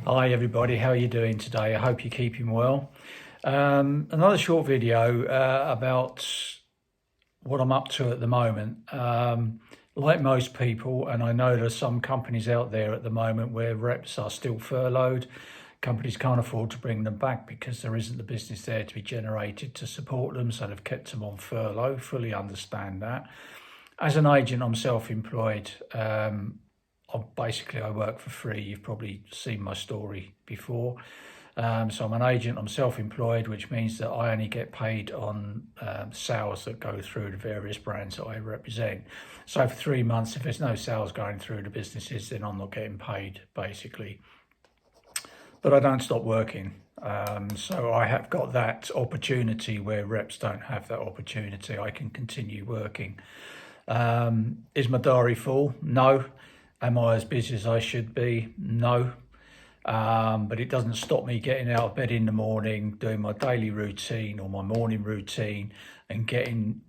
Hi everybody, how are you doing today? I hope you're keeping well. Another short video about what I'm up to at the moment. Like most people, and I know there's some companies out there at the moment where reps are still furloughed. Companies can't afford to bring them back because there isn't the business there to be generated to support them, so they've kept them on furlough. Fully understand that. As an agent, I'm self-employed. I work for free. You've probably seen my story before. So I'm an agent, I'm self-employed, which means that I only get paid on sales that go through the various brands that I represent. So for 3 months, if there's no sales going through the businesses, then I'm not getting paid, basically. But I don't stop working. So I have got that opportunity where reps don't have that opportunity. I can continue working. Is my diary full? No. Am I as busy as I should be? No. But it doesn't stop me getting out of bed in the morning, doing my daily routine or my morning routine and getting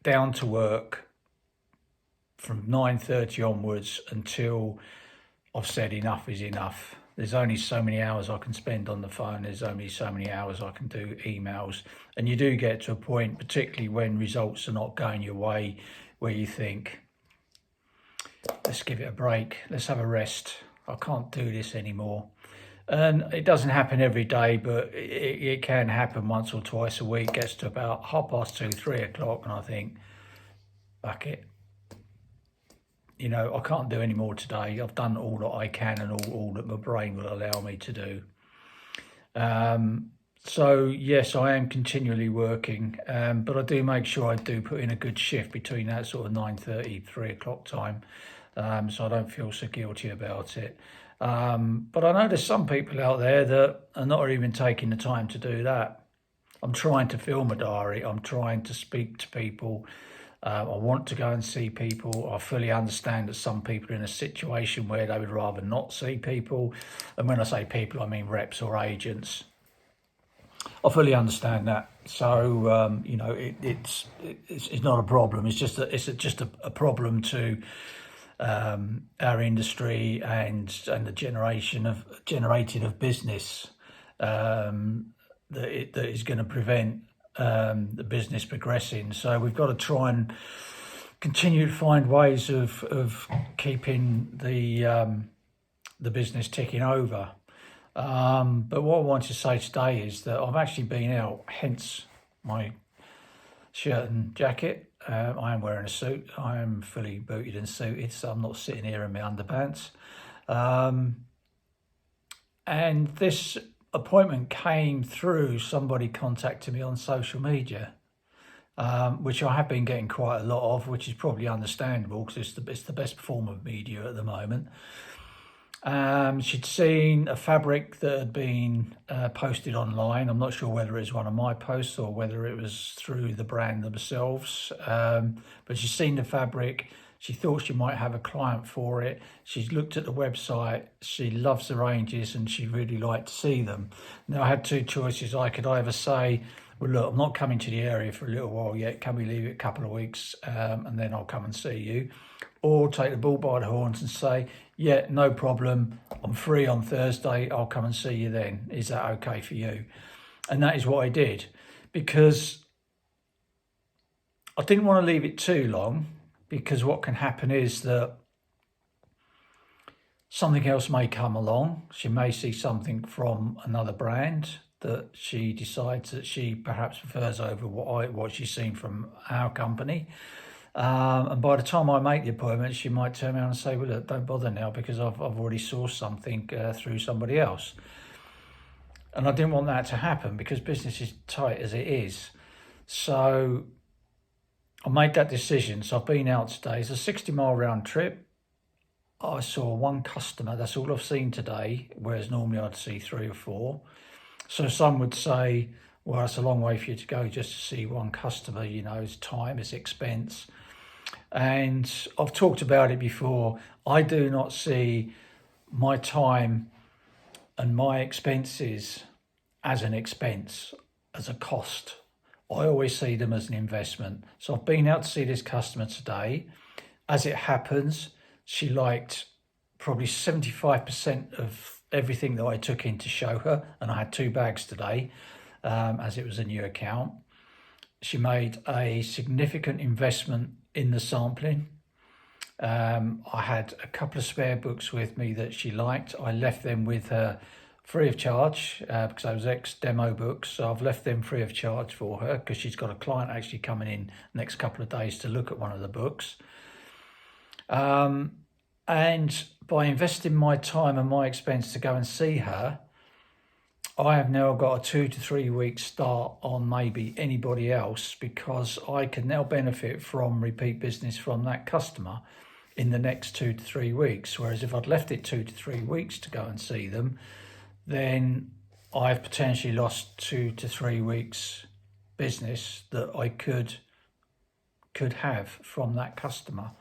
down to work from 9:30 onwards until I've said enough is enough. There's only so many hours I can spend on the phone. There's only so many hours I can do emails. And you do get to a point, particularly when results are not going your way, where you think, let's give it a break. Let's have a rest. I can't do this anymore. And it doesn't happen every day, but it can happen once or twice a week. Gets to about 2:30, 3 o'clock, and I think, fuck it. You know, I can't do any more today. I've done all that I can and all that my brain will allow me to do. So yes, I am continually working, but I do make sure I do put in a good shift between that sort of 9:30, 3 o'clock time, so I don't feel so guilty about it. But I know there's some people out there that are not even taking the time to do that. I'm trying to fill my diary. I'm trying to speak to people. I want to go and see people. I fully understand that some people are in a situation where they would rather not see people. And when I say people, I mean reps or agents. I fully understand that. So, you know, it's not a problem. It's just a problem to our industry and the generating of business that is going to prevent the business progressing. So we've got to try and continue to find ways of keeping the business ticking over. But what I want to say today is that I've actually been out, hence my shirt and jacket. I am wearing a suit. I am fully booted and suited, so I'm not sitting here in my underpants. And this appointment came through somebody contacting me on social media, which I have been getting quite a lot of, which is probably understandable because it's the best form of media at the moment. She'd seen a fabric that had been posted online. I'm not sure whether it was one of my posts or whether it was through the brand themselves, but she'd seen the fabric. She thought she might have a client for it. She's looked at the website. She loves the ranges and she really liked to see them. Now I had two choices. I could either say, well, look, I'm not coming to the area for a little while yet. Can we leave it a couple of weeks and then I'll come and see you? Or take the bull by the horns and say, yeah, no problem. I'm free on Thursday. I'll come and see you then. Is that okay for you? And that is what I did, because I didn't want to leave it too long, because what can happen is that something else may come along. She may see something from another brand that she decides that she perhaps prefers over what she's seen from our company. And by the time I make the appointment, she might turn around and say, well, look, don't bother now because I've already sourced something through somebody else. And I didn't want that to happen because business is tight as it is. So I made that decision. So I've been out today. It's a 60-mile round trip. I saw one customer. That's all I've seen today, whereas normally I'd see 3 or 4. So some would say, well, it's a long way for you to go just to see one customer. You know, it's time, it's expense. And I've talked about it before. I do not see my time and my expenses as an expense, as a cost. I always see them as an investment. So I've been out to see this customer today. As it happens, she liked probably 75% of everything that I took in to show her, and I had 2 bags today, as it was a new account. She made a significant investment in the sampling. I had a couple of spare books with me that she liked. I left them with her free of charge because those ex-demo books. So I've left them free of charge for her because she's got a client actually coming in next couple of days to look at one of the books. And by investing my time and my expense to go and see her, I have now got a 2 to 3 week start on maybe anybody else, because I can now benefit from repeat business from that customer in the next 2 to 3 weeks. Whereas if I'd left it 2 to 3 weeks to go and see them, then I've potentially lost 2 to 3 weeks business that I could have from that customer.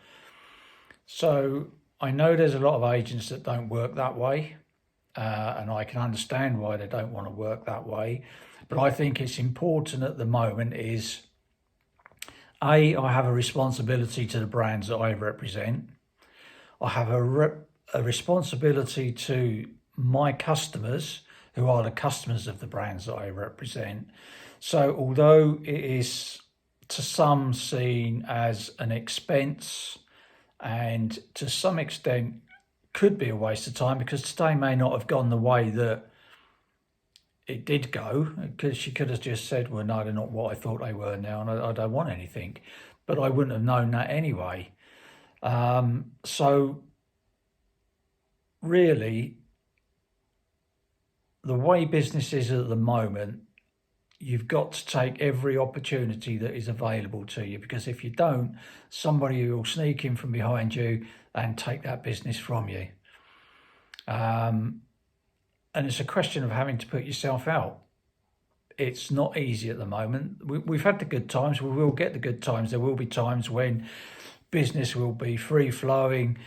So I know there's a lot of agents that don't work that way. And I can understand why they don't want to work that way. But I think it's important at the moment is, I have a responsibility to the brands that I represent. I have a responsibility to my customers, who are the customers of the brands that I represent. So although it is to some seen as an expense, and to some extent could be a waste of time, because today may not have gone the way that it did go, because she could have just said, well, no, they're not what I thought they were now, and I don't want anything. But I wouldn't have known that anyway. So really, the way business is at the moment, you've got to take every opportunity that is available to you, because if you don't, somebody will sneak in from behind you and take that business from you. And it's a question of having to put yourself out. It's not easy at the moment. We've had the good times. We will get the good times. There will be times when business will be free flowing.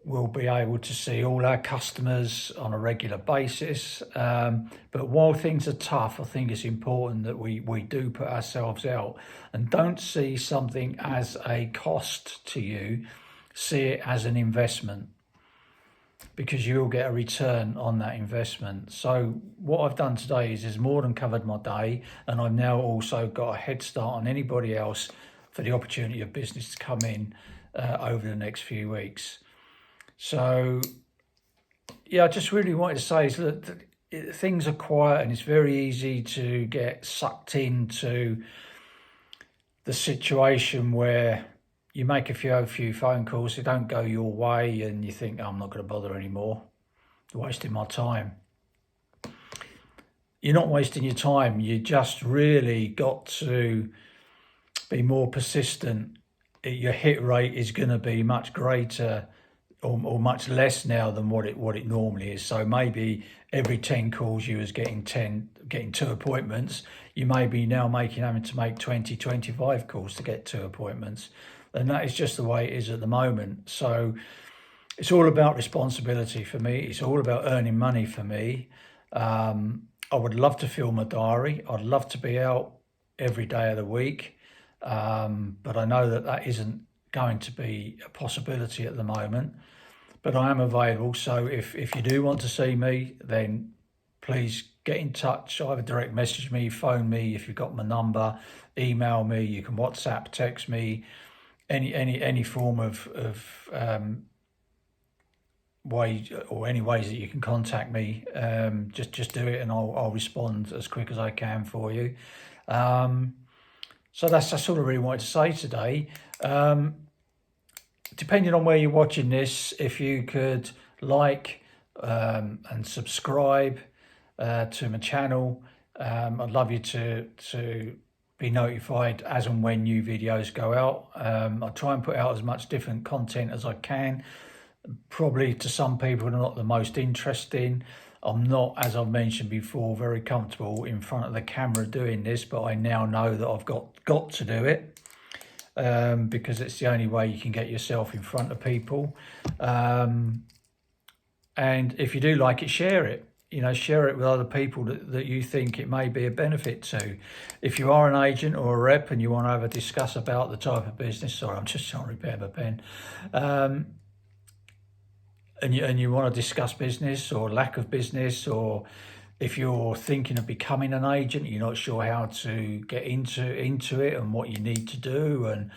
We'll be able to see all our customers on a regular basis. But while things are tough, I think it's important that we do put ourselves out, and don't see something as a cost to you. See it as an investment, because you'll get a return on that investment. So what I've done today is more than covered my day, and I've now also got a head start on anybody else for the opportunity of business to come in over the next few weeks. So yeah, I just really wanted to say is that things are quiet, and it's very easy to get sucked into the situation where you make a few phone calls, they don't go your way, and you think, oh, I'm not going to bother anymore. You're wasting my time. You're not wasting your time. You just really got to be more persistent. Your hit rate is going to be much greater or much less now than what it normally is. So maybe every 10 calls you was getting 2 appointments, you may be now having to make 20, 25 calls to get 2 appointments. And that is just the way it is at the moment. So it's all about responsibility for me. It's all about earning money for me. I would love to fill my diary. I'd love to be out every day of the week. But I know that isn't going to be a possibility at the moment. But I am available. So if you do want to see me, then please get in touch. Either direct message me, phone me if you've got my number, email me. You can WhatsApp, text me. Any form of way, or any ways that you can contact me, just do it, and I'll respond as quick as I can for you. So that's all I really wanted to say today. Depending on where you're watching this, if you could like and subscribe to my channel, I'd love you to be notified as and when new videos go out. I try and put out as much different content as I can. Probably to some people not the most interesting. I'm not, as I've mentioned before, very comfortable in front of the camera doing this, but I now know that I've got to do it, because it's the only way you can get yourself in front of people. And if you do like it, share it. Share it with other people that you think it may be a benefit to. If you are an agent or a rep and you want to have a discuss about the type of business, sorry, I'm just trying to repair my pen. and you want to discuss business or lack of business, or if you're thinking of becoming an agent, you're not sure how to get into it and what you need to do, and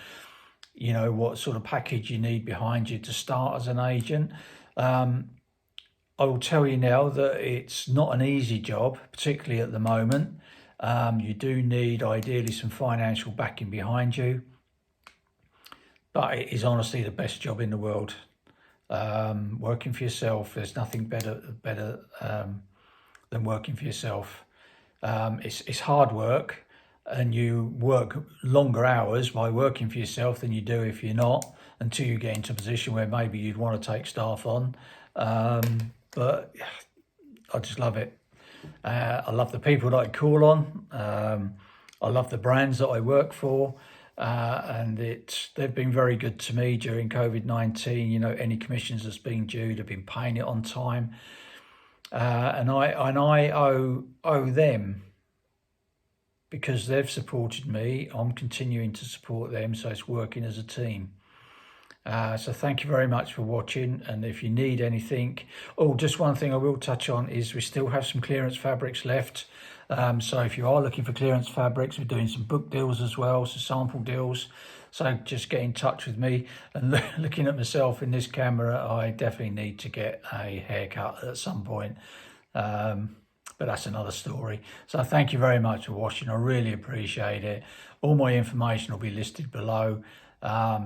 what sort of package you need behind you to start as an agent. I will tell you now that it's not an easy job, particularly at the moment. You do need ideally some financial backing behind you, but it is honestly the best job in the world. Working for yourself, there's nothing better than working for yourself. It's hard work, and you work longer hours by working for yourself than you do if you're not, until you get into a position where maybe you'd want to take staff on. But I just love it. I love the people that I call on. I love the brands that I work for. And they've been very good to me during COVID-19. Any commissions that's been due, they've been paying it on time. And I owe them, because they've supported me. I'm continuing to support them, so it's working as a team. So thank you very much for watching, and if you need anything, just one thing I will touch on is we still have some clearance fabrics left. So if you are looking for clearance fabrics, we're doing some book deals as well, so sample deals. So just get in touch with me. And looking at myself in this camera, I definitely need to get a haircut at some point. But that's another story. So thank you very much for watching. I really appreciate it. All my information will be listed below.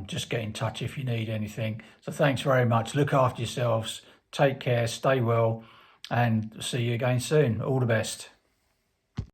Just get in touch if you need anything. So thanks very much. Look after yourselves. Take care. Stay well. And see you again soon. All the best.